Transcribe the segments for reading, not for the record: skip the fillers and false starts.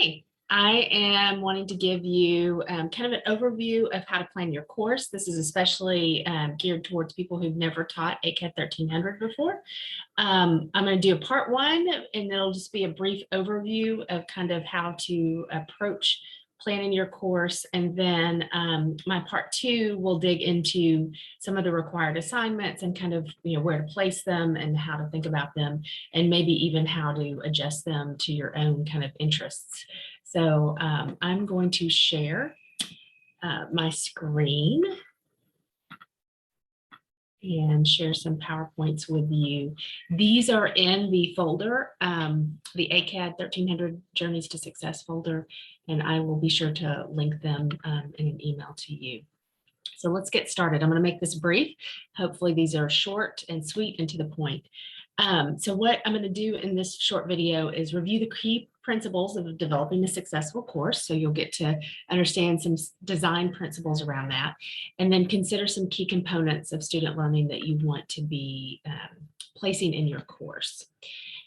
Hi, I am wanting to give you kind of an overview of how to plan your course. This is especially geared towards people who've never taught ACAD 1300 before. I'm going to do a part one, and it'll just be a brief overview of kind of how to approach planning your course. And then my part two will dig into some of the required assignments and kind of, where to place them and how to think about them, and maybe even how to adjust them to your own kind of interests. So I'm going to share my screen and share some PowerPoints with you. These are in the folder, the ACAD 1300 Journeys to Success folder, and I will be sure to link them in an email to you. So let's get started. I'm going to make this brief. Hopefully these are short and sweet and to the point. So what I'm going to do in this short video is review the key principles of developing a successful course. So you'll get to understand some design principles around that, and then consider some key components of student learning that you want to be placing in your course.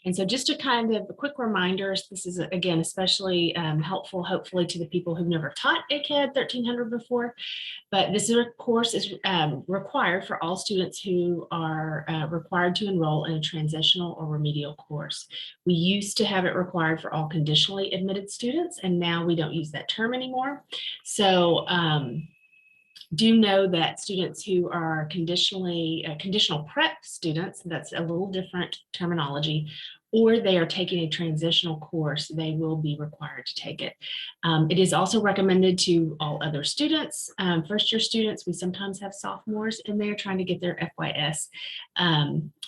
And so just a kind of a quick reminder, this is again especially helpful hopefully to the people who've never taught ACAD 1300 before, but this course is required for all students who are required to enroll in a transitional or remedial course. We used to have it required for all conditionally admitted students, and now we don't use that term anymore. So do know that students who are conditional prep students, that's a little different terminology, or they are taking a transitional course, they will be required to take it. It is also recommended to all other students, first year students. We sometimes have sophomores in there trying to get their FYS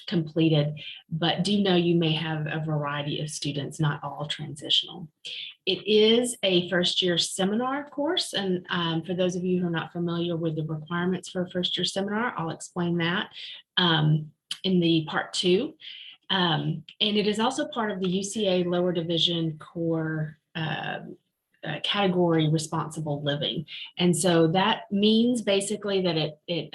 completed, but do know you may have a variety of students, not all transitional. It is a first year seminar course, and for those of you who are not familiar with the requirements for a first year seminar, I'll explain that in the part two. And it is also part of the UCA lower division core category responsible living. And so that means basically that it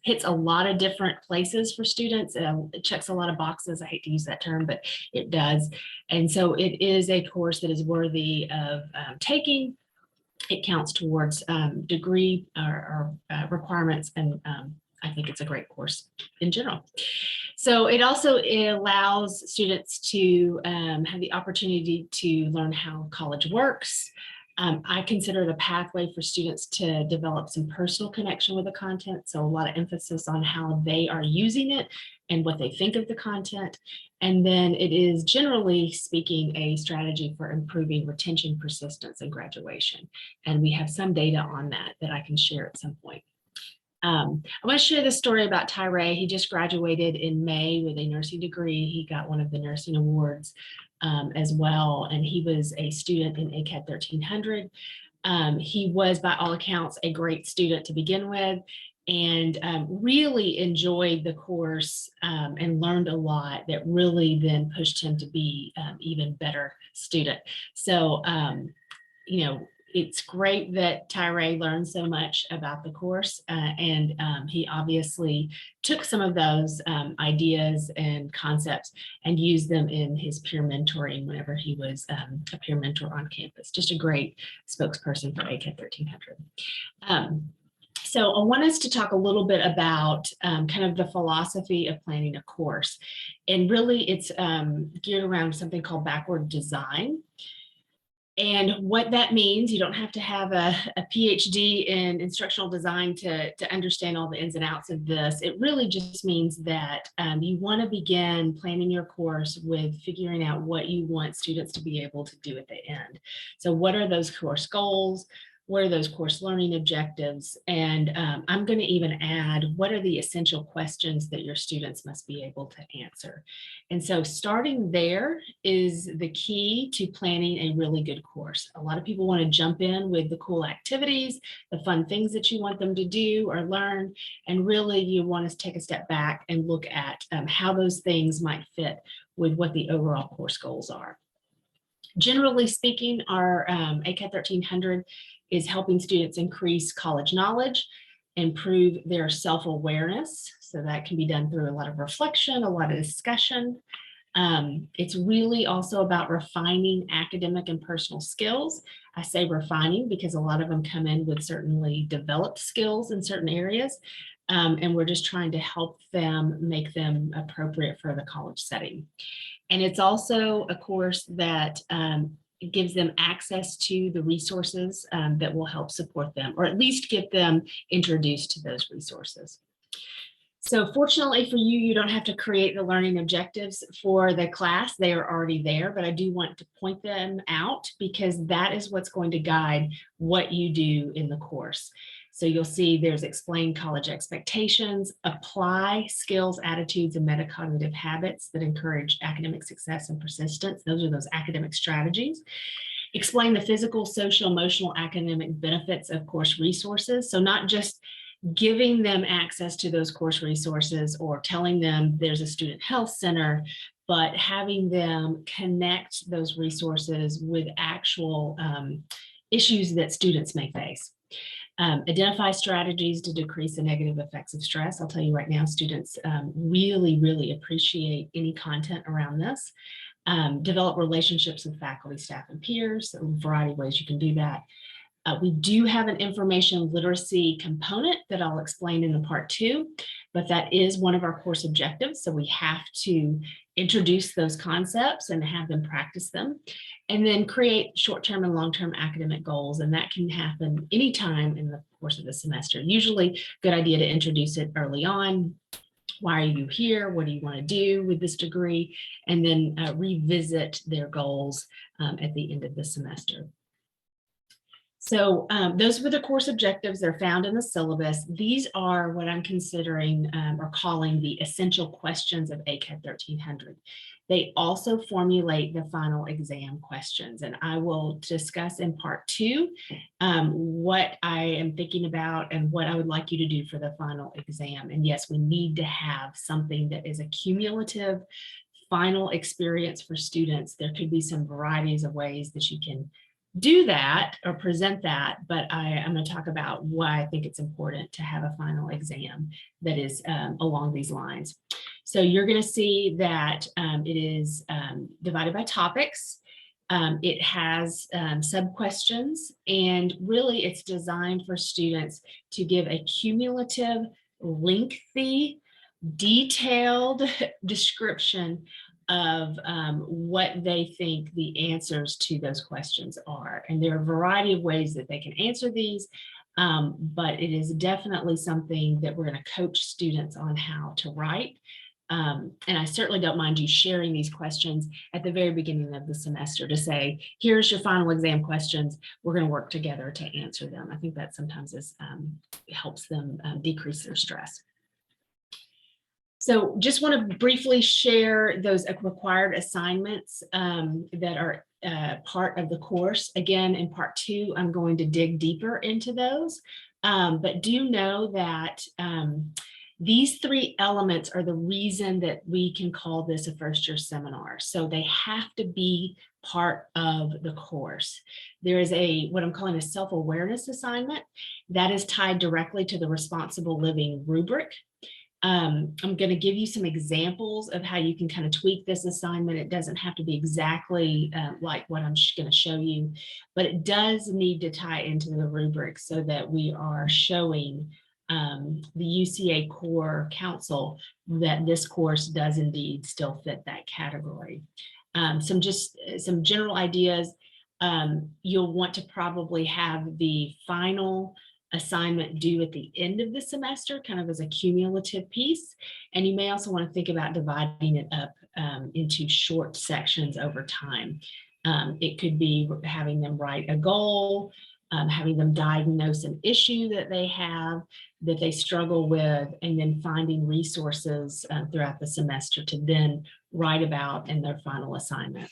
hits a lot of different places for students. It checks a lot of boxes. I hate to use that term, but it does. And so it is a course that is worthy of taking. It counts towards degree or requirements, and I think it's a great course in general. So it also allows students to have the opportunity to learn how college works. I consider it a pathway for students to develop some personal connection with the content. So a lot of emphasis on how they are using it and what they think of the content. And then it is, generally speaking, a strategy for improving retention, persistence, and graduation. And we have some data on that I can share at some point. I want to share this story about Tyree. He just graduated in May with a nursing degree. He got one of the nursing awards as well, and he was a student in ACAD 1300. He was, by all accounts, a great student to begin with, and really enjoyed the course and learned a lot that really then pushed him to be even better student. So, it's great that Tyree learned so much about the course, and he obviously took some of those ideas and concepts and used them in his peer mentoring whenever he was a peer mentor on campus. Just a great spokesperson for ACAD 1300. So I want us to talk a little bit about kind of the philosophy of planning a course. And really it's geared around something called backward design. And what that means, you don't have to have a PhD in instructional design to understand all the ins and outs of this. It really just means that you want to begin planning your course with figuring out what you want students to be able to do at the end. So what are those course goals? What are those course learning objectives? And I'm going to even add, what are the essential questions that your students must be able to answer? And so starting there is the key to planning a really good course. A lot of people want to jump in with the cool activities, the fun things that you want them to do or learn. And really you want to take a step back and look at how those things might fit with what the overall course goals are. Generally speaking, our ACAD 1300 is helping students increase college knowledge, improve their self-awareness. So that can be done through a lot of reflection, a lot of discussion, It's really also about refining academic and personal skills. I say refining because a lot of them come in with certainly developed skills in certain areas. And we're just trying to help them make them appropriate for the college setting. And it's also a course that gives them access to the resources that will help support them, or at least get them introduced to those resources. So fortunately for you, you don't have to create the learning objectives for the class. They are already there, but I do want to point them out because that is what's going to guide what you do in the course. So you'll see there's explain college expectations, apply skills, attitudes, and metacognitive habits that encourage academic success and persistence. Those are those academic strategies. Explain the physical, social, emotional, academic benefits of course resources. So not just giving them access to those course resources or telling them there's a student health center, but having them connect those resources with actual issues that students may face. Identify strategies to decrease the negative effects of stress. I'll tell you right now, students really, really appreciate any content around this. Develop relationships with faculty, staff, and peers. A variety of ways you can do that. We do have an information literacy component that I'll explain in the part 2, but that is one of our course objectives. So we have to introduce those concepts and have them practice them, and then create short-term and long-term academic goals. And that can happen anytime in the course of the semester. Usually good idea to introduce it early on. Why are you here? What do you want to do with this degree? And then revisit their goals at the end of the semester. So those were the course objectives. They're found in the syllabus. These are what I'm considering or calling the essential questions of ACAD 1300. They also formulate the final exam questions, and I will discuss in part 2 what I am thinking about and what I would like you to do for the final exam. And yes, we need to have something that is a cumulative final experience for students. There could be some varieties of ways that you can do that or present that, but I'm going to talk about why I think it's important to have a final exam that is along these lines. So you're going to see that it is divided by topics. It has sub-questions, and really it's designed for students to give a cumulative, lengthy, detailed description of what they think the answers to those questions are. And there are a variety of ways that they can answer these, but it is definitely something that we're going to coach students on how to write. And I certainly don't mind you sharing these questions at the very beginning of the semester to say, here's your final exam questions. We're going to work together to answer them. I think that sometimes helps them decrease their stress. So just want to briefly share those required assignments that are part of the course. Again, in part 2, I'm going to dig deeper into those, but do know that these 3 elements are the reason that we can call this a first-year seminar. So they have to be part of the course. There is what I'm calling a self-awareness assignment that is tied directly to the responsible living rubric. I'm going to give you some examples of how you can kind of tweak this assignment. It doesn't have to be exactly like what I'm going to show you, but it does need to tie into the rubric so that we are showing the UCA Core Council that this course does indeed still fit that category. Some general ideas. You'll want to probably have the final assignment due at the end of the semester, kind of as a cumulative piece. And you may also want to think about dividing it up into short sections over time. It could be having them write a goal, having them diagnose an issue that they have, that they struggle with, and then finding resources throughout the semester to then write about in their final assignment.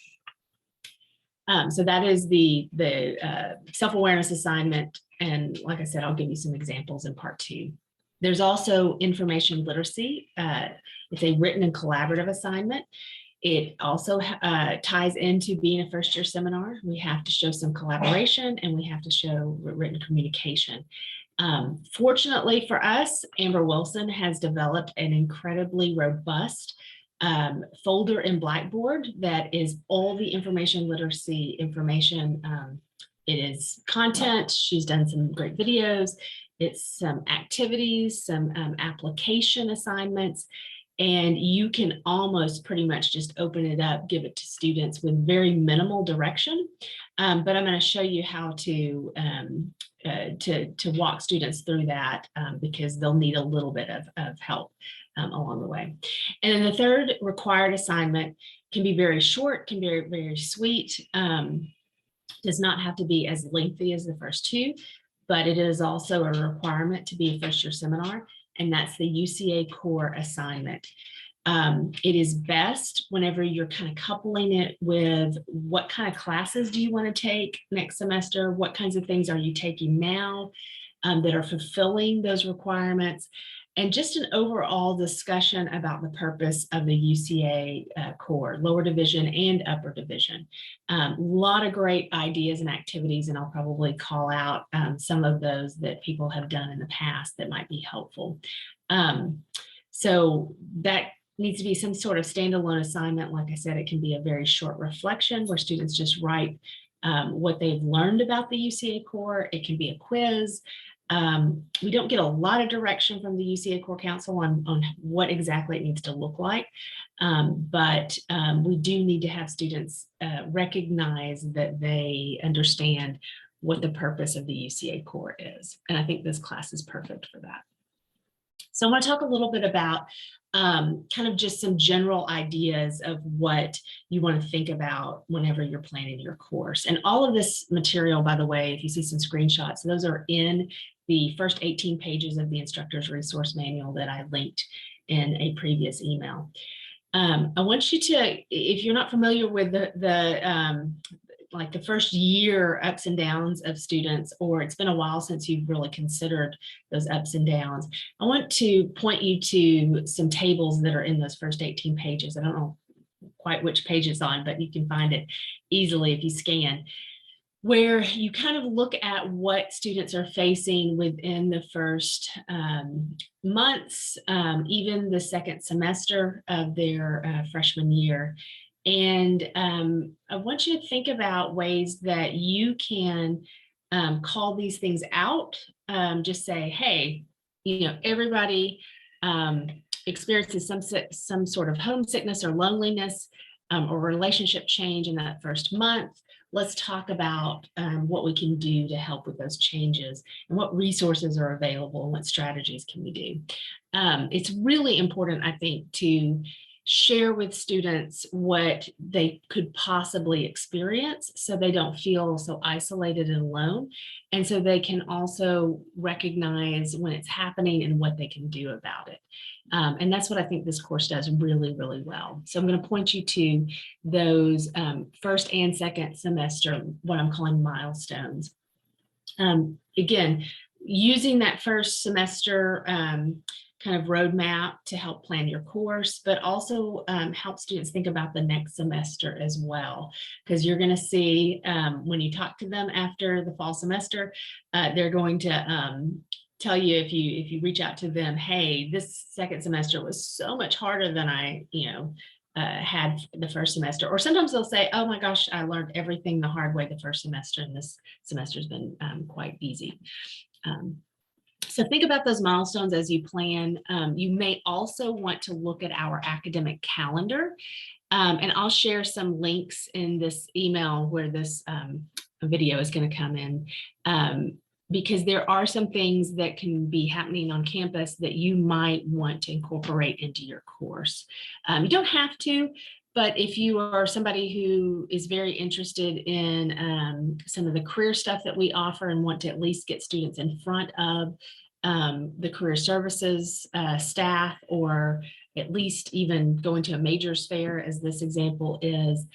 So that is the self-awareness assignment. And like I said, I'll give you some examples in part 2. There's also information literacy. It's a written and collaborative assignment. It also ties into being a first-year seminar. We have to show some collaboration and we have to show written communication. Fortunately for us, Amber Wilson has developed an incredibly robust folder in Blackboard that is all the information literacy information. It is content. She's done some great videos. It's some activities, some application assignments, and you can almost pretty much just open it up, give it to students with very minimal direction. But I'm going to show you how to walk students through that because they'll need a little bit of help along the way. And then the third required assignment can be very short, can be very, very sweet. Does not have to be as lengthy as the first two, but it is also a requirement to be a first year seminar, and that's the UCA core assignment. It is best whenever you're kind of coupling it with what kind of classes do you want to take next semester? What kinds of things are you taking now that are fulfilling those requirements? And just an overall discussion about the purpose of the UCA core, lower division and upper division. A lot of great ideas and activities, and I'll probably call out some of those that people have done in the past that might be helpful. So that needs to be some sort of standalone assignment. Like I said, it can be a very short reflection where students just write what they've learned about the UCA core. It can be a quiz. We don't get a lot of direction from the UCA Core Council on what exactly it needs to look like, but we do need to have students recognize that they understand what the purpose of the UCA Core is. And I think this class is perfect for that. So I want to talk a little bit about kind of just some general ideas of what you want to think about whenever you're planning your course. And all of this material, by the way, if you see some screenshots, those are in the first 18 pages of the instructor's resource manual that I linked in a previous email. I want you to, if you're not familiar with like the first year ups and downs of students, or it's been a while since you've really considered those ups and downs, I want to point you to some tables that are in those first 18 pages. I don't know quite which page it's on, but you can find it easily if you scan, where you kind of look at what students are facing within the first months, even the second semester of their freshman year. And I want you to think about ways that you can call these things out. Just say, hey, you know, everybody experiences some sort of homesickness or loneliness or relationship change in that first month. Let's talk about what we can do to help with those changes and what resources are available and what strategies can we do. It's really important, I think, to share with students what they could possibly experience so they don't feel so isolated and alone. And so they can also recognize when it's happening and what they can do about it. And that's what I think this course does really, really well. So I'm going to point you to those first and second semester, what I'm calling milestones. Again, using that first semester kind of roadmap to help plan your course, but also help students think about the next semester as well. Because you're going to see when you talk to them after the fall semester, they're going to tell you, if you reach out to them, hey, this second semester was so much harder than I, had the first semester. Or sometimes they'll say, oh my gosh, I learned everything the hard way the first semester, and this semester's been quite easy. So think about those milestones as you plan. You may also want to look at our academic calendar. And I'll share some links in this email where this video is going to come in, because there are some things that can be happening on campus that you might want to incorporate into your course. You don't have to, but if you are somebody who is very interested in some of the career stuff that we offer and want to at least get students in front of the career services staff, or at least even going to a majors fair, as this example is,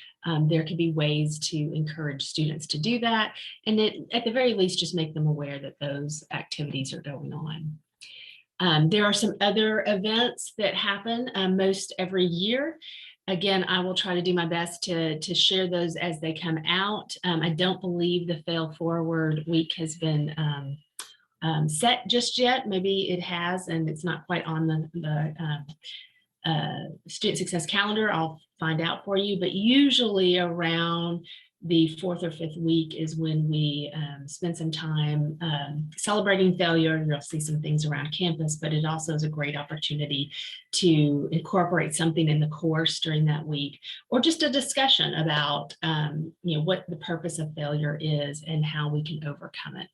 there could be ways to encourage students to do that. And at the very least, just make them aware that those activities are going on. There are some other events that happen most every year. Again, I will try to do my best to share those as they come out. I don't believe the Fail Forward week has been set just yet. Maybe it has, and it's not quite on student success calendar, I'll find out for you, but usually around the 4th or 5th week is when we spend some time celebrating failure. You'll see some things around campus, but it also is a great opportunity to incorporate something in the course during that week, or just a discussion about what the purpose of failure is and how we can overcome it.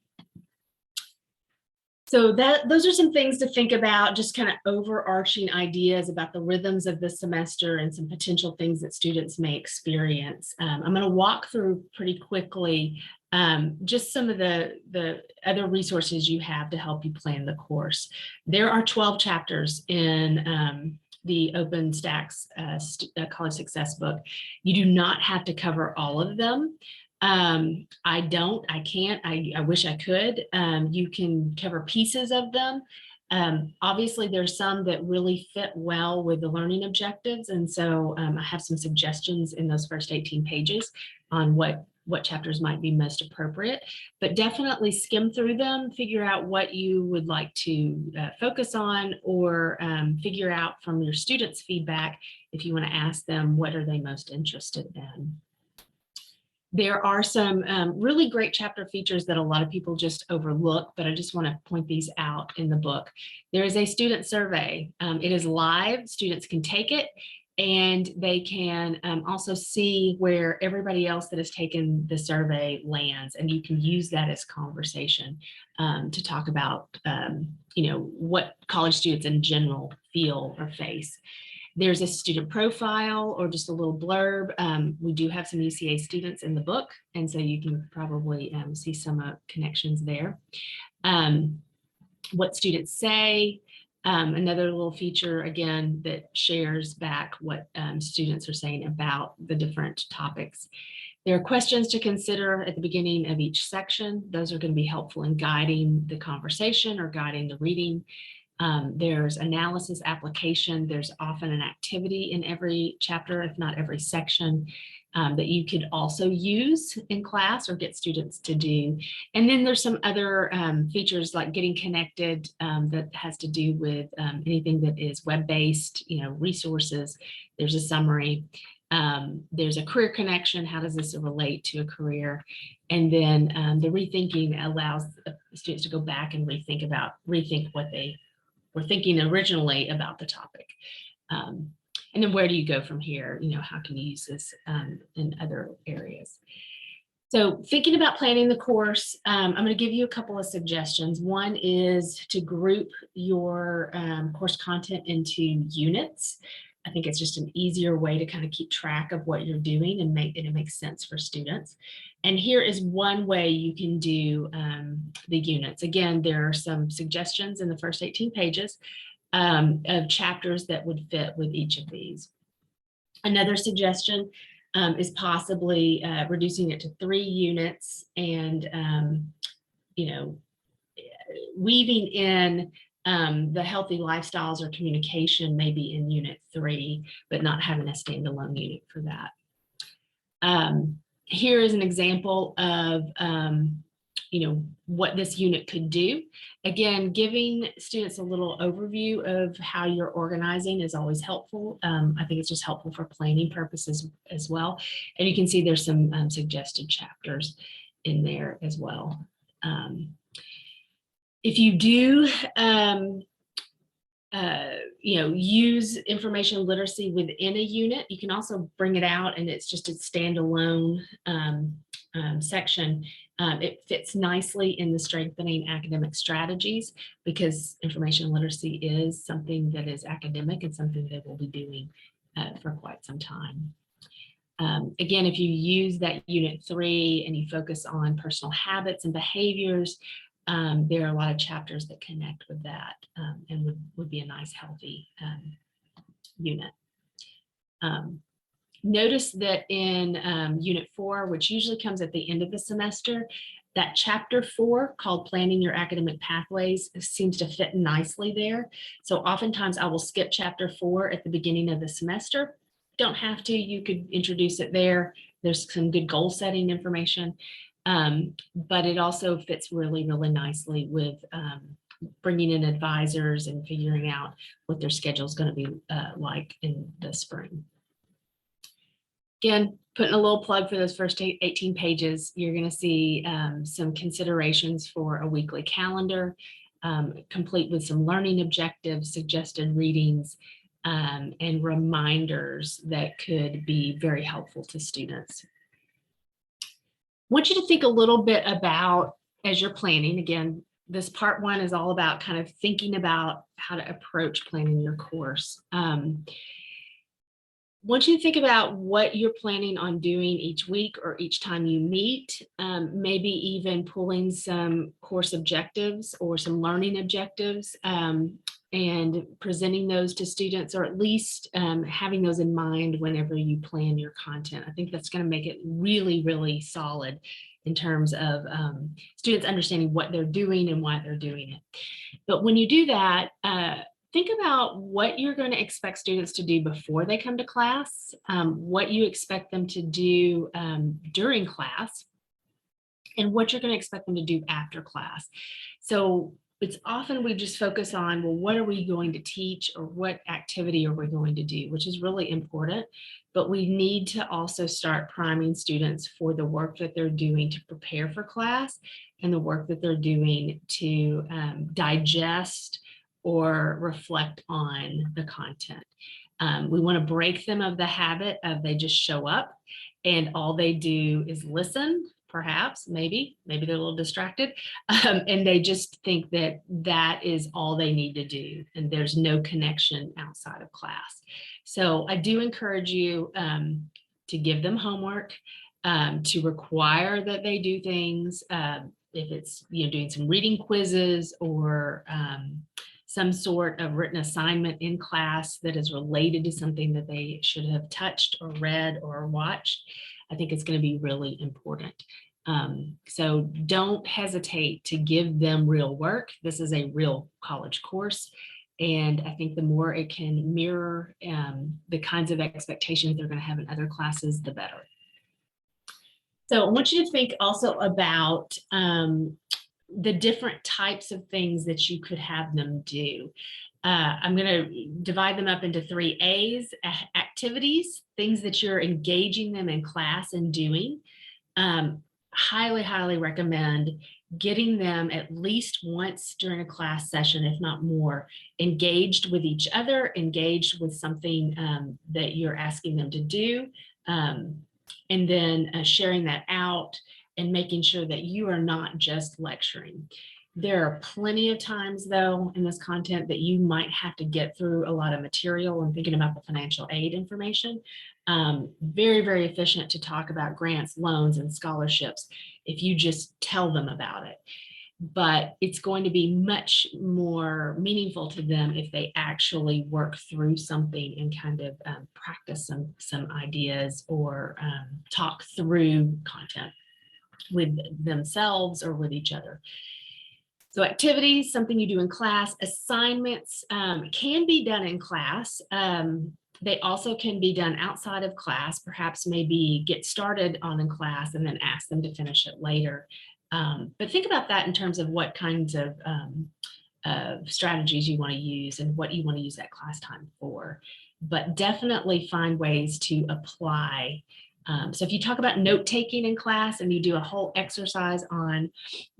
So those are some things to think about, just kind of overarching ideas about the rhythms of the semester and some potential things that students may experience. I'm going to walk through pretty quickly just some of the other resources you have to help you plan the course. There are 12 chapters in the OpenStax College Success book. You do not have to cover all of them. I can't, I wish I could. You can cover pieces of them. Obviously there's some that really fit well with the learning objectives. And so I have some suggestions in those first 18 pages on what chapters might be most appropriate, but definitely skim through them, figure out what you would like to focus on, or figure out from your students' feedback if you want to ask them what are they most interested in. There are some really great chapter features that a lot of people just overlook, but I just want to point these out in the book. There is a student survey. It is live. Students can take it, and they can also see where everybody else that has taken the survey lands, and you can use that as conversation to talk about what college students in general feel or face. There's a student profile or just a little blurb. We do have some UCA students in the book, and so you can probably see some connections there. What students say, another little feature, again, that shares back what students are saying about the different topics. There are questions to consider at the beginning of each section. Those are going to be helpful in guiding the conversation or guiding the reading. There's analysis application. There's often an activity in every chapter, if not every section, that you could also use in class or get students to do. And then there's some other features like getting connected that has to do with anything that is web-based, resources. There's a summary. There's a career connection. How does this relate to a career? And then the rethinking allows students to go back and rethink what they were thinking originally about the topic. And then where do you go from here? How can you use this in other areas? So thinking about planning the course, I'm going to give you a couple of suggestions. One is to group your course content into units. I think it's just an easier way to kind of keep track of what you're doing and it makes sense for students. And here is one way you can do the units. Again, there are some suggestions in the first 18 pages of chapters that would fit with each of these. Another suggestion is possibly reducing it to 3 units and, weaving in the healthy lifestyles or communication maybe in unit 3, but not having a standalone unit for that. Here is an example of, what this unit could do. Again, giving students a little overview of how you're organizing is always helpful. I think it's just helpful for planning purposes as well. And you can see there's some suggested chapters in there as well. If you do, use information literacy within a unit, you can also bring it out and it's just a standalone section. It fits nicely in the strengthening academic strategies because information literacy is something that is academic and something that we'll be doing for quite some time. Again, if you use that unit 3 and you focus on personal habits and behaviors, there are a lot of chapters that connect with that and would be a nice, healthy unit. Notice that in unit 4, which usually comes at the end of the semester, that chapter 4 called Planning Your Academic Pathways seems to fit nicely there. So oftentimes I will skip chapter 4 at the beginning of the semester. Don't have to, you could introduce it there. There's some good goal setting information. But it also fits really, really nicely with bringing in advisors and figuring out what their schedule is going to be like in the spring. Again, putting a little plug for those first 18 pages, you're going to see some considerations for a weekly calendar, complete with some learning objectives, suggested readings, and reminders that could be very helpful to students. I want you to think a little bit about, as you're planning, again, this part one is all about kind of thinking about how to approach planning your course. Once you think about what you're planning on doing each week or each time you meet, maybe even pulling some course objectives or some learning objectives and presenting those to students, or at least having those in mind whenever you plan your content. I think that's going to make it really, really solid in terms of students understanding what they're doing and why they're doing it. But when you do that, think about what you're going to expect students to do before they come to class, what you expect them to do during class, and what you're going to expect them to do after class. So it's often we just focus on, well, what are we going to teach, or what activity are we going to do, which is really important. But we need to also start priming students for the work that they're doing to prepare for class and the work that they're doing to digest or reflect on the content. We want to break them of the habit of they just show up and all they do is listen, perhaps, maybe they're a little distracted, and they just think that that is all they need to do, and there's no connection outside of class. So I do encourage you to give them homework, to require that they do things, if it's doing some reading quizzes or some sort of written assignment in class that is related to something that they should have touched or read or watched. I think it's going to be really important. So don't hesitate to give them real work. This is a real college course. And I think the more it can mirror the kinds of expectations they're going to have in other classes, the better. So I want you to think also about the different types of things that you could have them do. I'm going to divide them up into 3 A's: activities, things that you're engaging them in class and doing. Highly, highly recommend getting them at least once during a class session, if not more, engaged with each other, engaged with something that you're asking them to do, and then sharing that out and making sure that you are not just lecturing. There are plenty of times, though, in this content that you might have to get through a lot of material and thinking about the financial aid information. Very, very efficient to talk about grants, loans, and scholarships if you just tell them about it. But it's going to be much more meaningful to them if they actually work through something and kind of practice some ideas or talk through content with themselves or with each other. So activities, something you do in class. Assignments can be done in class. They also can be done outside of class, perhaps maybe get started on in class and then ask them to finish it later. But think about that in terms of what kinds of strategies you want to use and what you want to use that class time for. But definitely find ways to apply. So if you talk about note taking in class and you do a whole exercise on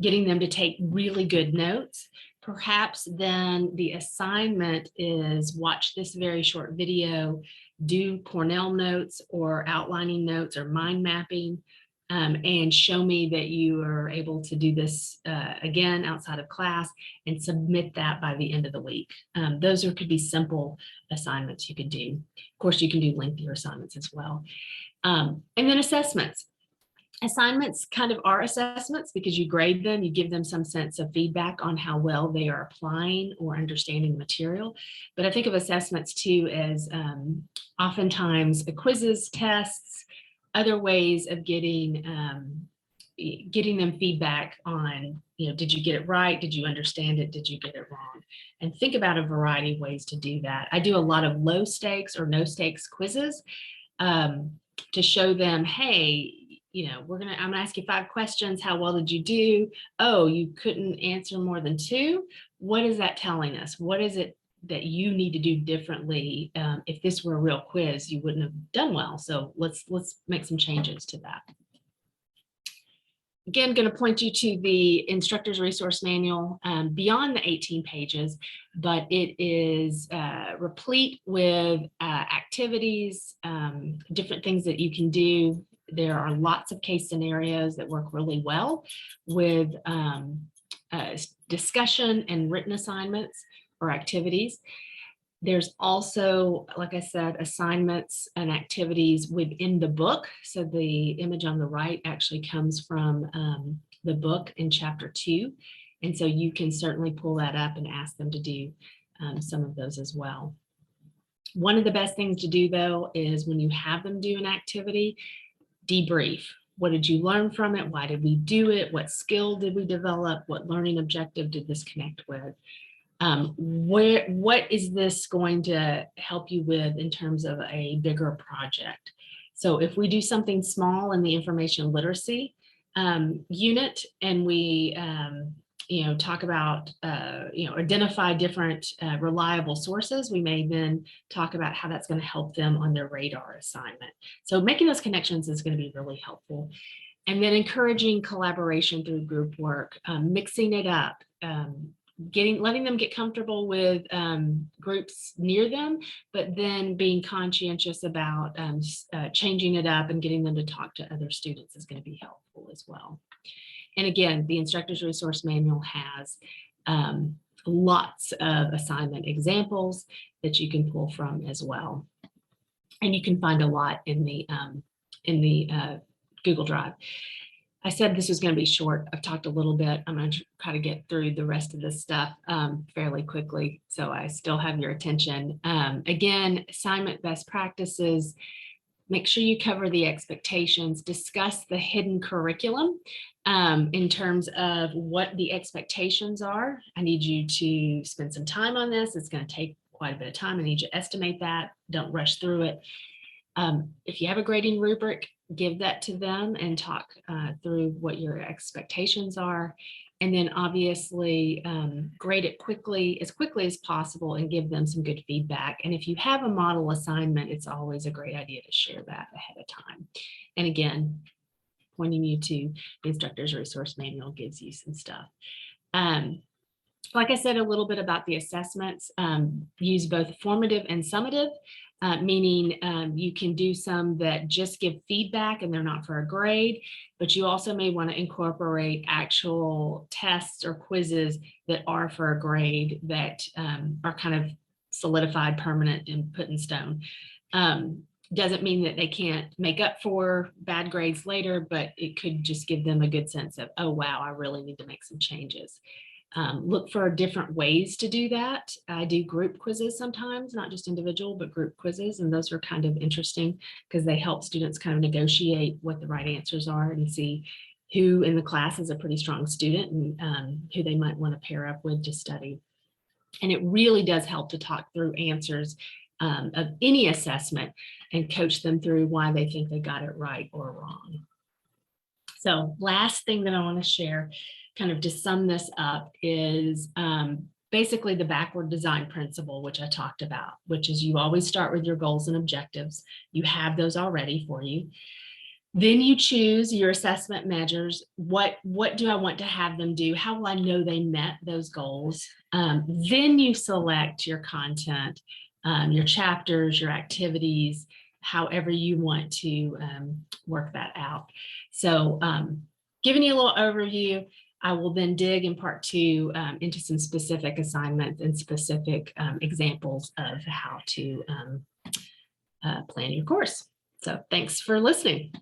getting them to take really good notes, perhaps then the assignment is watch this very short video, do Cornell notes or outlining notes or mind mapping, and show me that you are able to do this again outside of class and submit that by the end of the week. Those could be simple assignments you could do. Of course, you can do lengthier assignments as well. And then assessments. Assignments kind of are assessments because you grade them, you give them some sense of feedback on how well they are applying or understanding the material. But I think of assessments too as oftentimes the quizzes, tests, other ways of getting them feedback on, did you get it right? Did you understand it? Did you get it wrong? And think about a variety of ways to do that. I do a lot of low stakes or no stakes quizzes to show them, hey, I'm gonna ask you 5 questions. How well did you do? Oh, you couldn't answer more than 2. What is that telling us? What is it that you need to do differently? If this were a real quiz, you wouldn't have done well. So let's make some changes to that. Again, going to point you to the instructor's resource manual beyond the 18 pages, but it is replete with activities, different things that you can do. There are lots of case scenarios that work really well with discussion and written assignments or activities. There's also, like I said, assignments and activities within the book. So the image on the right actually comes from the book in chapter 2. And so you can certainly pull that up and ask them to do some of those as well. One of the best things to do, though, is when you have them do an activity, debrief. What did you learn from it? Why did we do it? What skill did we develop? What learning objective did this connect with? What is this going to help you with in terms of a bigger project? So if we do something small in the information literacy unit, and we talk about identify different reliable sources, we may then talk about how that's going to help them on their radar assignment. So making those connections is going to be really helpful. And then encouraging collaboration through group work, mixing it up, letting them get comfortable with groups near them, but then being conscientious about changing it up and getting them to talk to other students is going to be helpful as well. And again, the instructor's resource manual has lots of assignment examples that you can pull from as well. And you can find a lot in the Google Drive. I said this was going to be short. I've talked a little bit. I'm going to try to get through the rest of this stuff fairly quickly, so I still have your attention. Again, assignment best practices. Make sure you cover the expectations. Discuss the hidden curriculum in terms of what the expectations are. I need you to spend some time on this. It's going to take quite a bit of time. I need you to estimate that. Don't rush through it. If you have a grading rubric, give that to them and talk through what your expectations are. And then obviously grade it as quickly as possible and give them some good feedback. And if you have a model assignment, it's always a great idea to share that ahead of time. And again, pointing you to the instructor's resource manual gives you some stuff. Like I said, a little bit about the assessments, use both formative and summative. Meaning you can do some that just give feedback and they're not for a grade, but you also may want to incorporate actual tests or quizzes that are for a grade that are kind of solidified, permanent, and put in stone. Doesn't mean that they can't make up for bad grades later, but it could just give them a good sense of, oh, wow, I really need to make some changes. Look for different ways to do that. I do group quizzes sometimes, not just individual, but group quizzes. And those are kind of interesting because they help students kind of negotiate what the right answers are and see who in the class is a pretty strong student and who they might want to pair up with to study. And it really does help to talk through answers of any assessment and coach them through why they think they got it right or wrong. So last thing that I want to share, kind of to sum this up, is basically the backward design principle, which I talked about, which is you always start with your goals and objectives. You have those already for you. Then you choose your assessment measures. What do I want to have them do? How will I know they met those goals? Then you select your content, your chapters, your activities, however you want to work that out. So giving you a little overview, I will then dig in part 2 into some specific assignments and specific examples of how to plan your course. So thanks for listening.